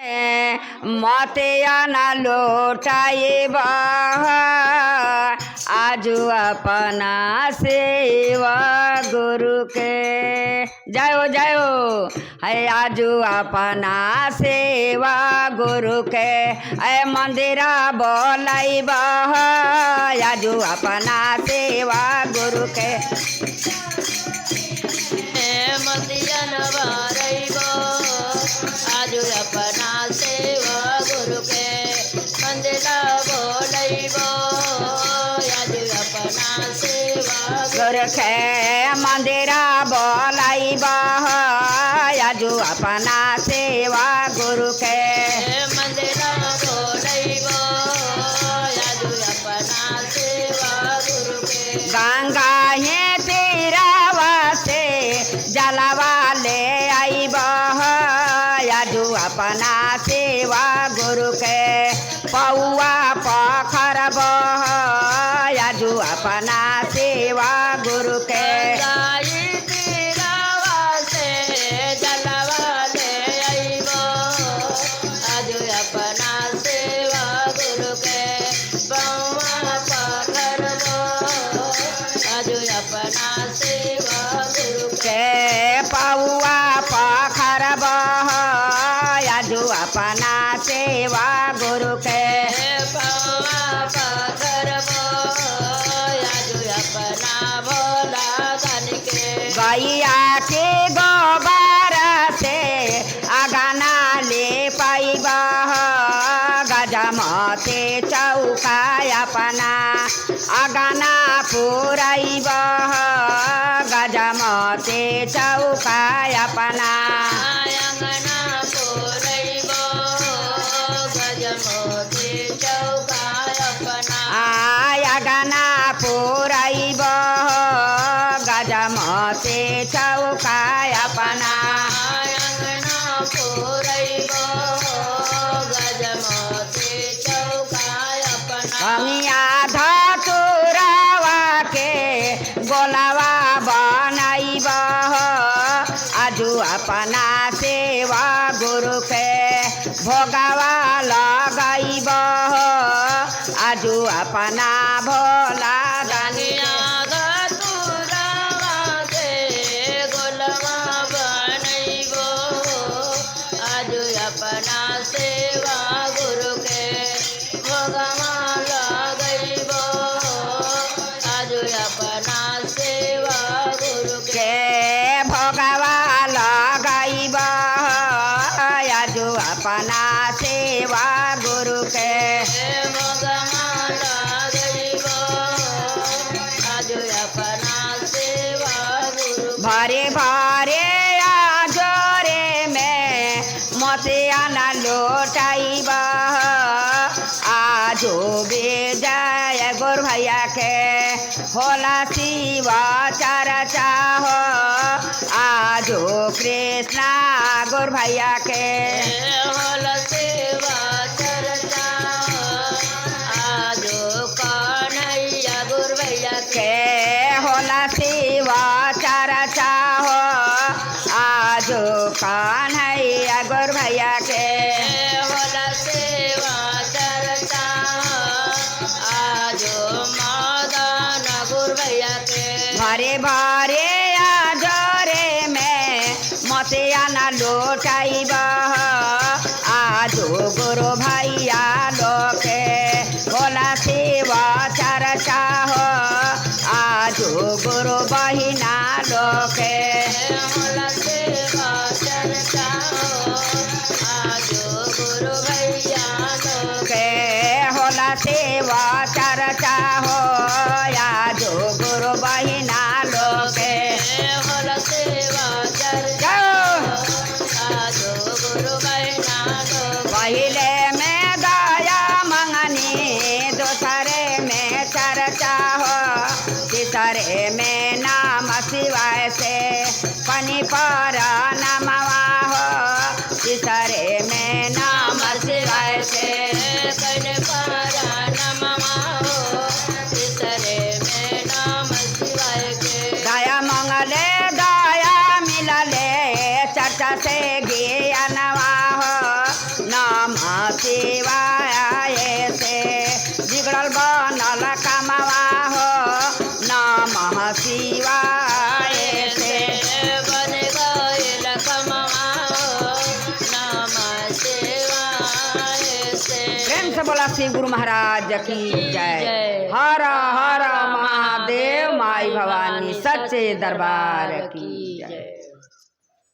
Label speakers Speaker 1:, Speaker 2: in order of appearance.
Speaker 1: मते आना लौटाइब आजू अपना सेवा गुरु के जाओ जाओ है आजू अपना सेवा गुरु के मंदिरा बोलाइब आजू अपना सेवा गुरु के
Speaker 2: आजू अपना सेवा गुरु के मंदिरा बोलाइब आजू अपना सेवा
Speaker 1: गुरु के मंदिरा बोलाइब आजू अपना सेवा गुरु के
Speaker 2: मंदिरा बोलाइब आजू अपना सेवा गुरु के
Speaker 1: गंगा हे तीरवा से जलवा ले आइब आजू अपना सेवा गुरु के पौआ पखरब आजू अपना सेवा गुरु के
Speaker 2: जलवा ले आइब आजू अपना सेवा गुरु के पौआ पखरब आजू अपना सेवा गुरु
Speaker 1: के पौआ पखरब आजू अपना सेवा गुरु के
Speaker 2: पौआ पखरब आजू अपना भोला दान के
Speaker 1: गैया के गोबर से अगना ले पाइब गजमते चौका अपना अगना पुराइब गजमते चौका अपना
Speaker 2: अंगना पुरैब गजमते चौका अपना
Speaker 1: अगना पुराइब गजमते चौका अपना
Speaker 2: अंगना पुरैब गजमते चौका अपना
Speaker 1: कमिया धतुरवा के गोलावा बनाइब आजू अपना सेवा गुरु के भोगवा लगाइब आजू अपना भोला दानिया
Speaker 2: धतुरवा के गोलवा बनैब आजू अपना सेवा गुरु के भोगवा लगैब आजू अपना सेवा गुरु
Speaker 1: के भोगवा लगाइब आजू अपना सेवा गुरु के
Speaker 2: भोगवा लगैब आजू अपना सेवा गुरु
Speaker 1: भरे भरे आजोरे में मते आना लौटाइब आजो बेजय गोर भैया के होला शिवा चर्चा हो आजो कृष्णा गोर भैया के
Speaker 2: होला सेवा चर्चा आजो कन्हैया गुरु भैया
Speaker 1: के होला शिवा चर्चा हो आजो कन्हैया गोर भैया के
Speaker 2: होला सेवा चर्चा आजो मदन गुरु भैया के
Speaker 1: भरे भरे आजोरे में मते आना लौटाइब आजो गुरु भैया लोके होला शिवा चर्चा हो आजो गुरु बहिना लोके
Speaker 2: होला सेवा चर्चा आजो गुरु भैया
Speaker 1: के होला सेवा चर्चा हो आजो गुरु बहिना लोके
Speaker 2: होला सेवा चर्चा
Speaker 1: जाओ
Speaker 2: आजो गुरु बहिना
Speaker 1: पहिले शिवाय से बिगड़ल बनल कामवा हो नमः शिवाय से
Speaker 2: बन गइल कमवा हो नमः शिवाय से।
Speaker 1: प्रेम से बोला श्री गुरु महाराज की जय।
Speaker 2: जय।
Speaker 1: हर हर महादेव माई भवानी सच्चे दरबार की।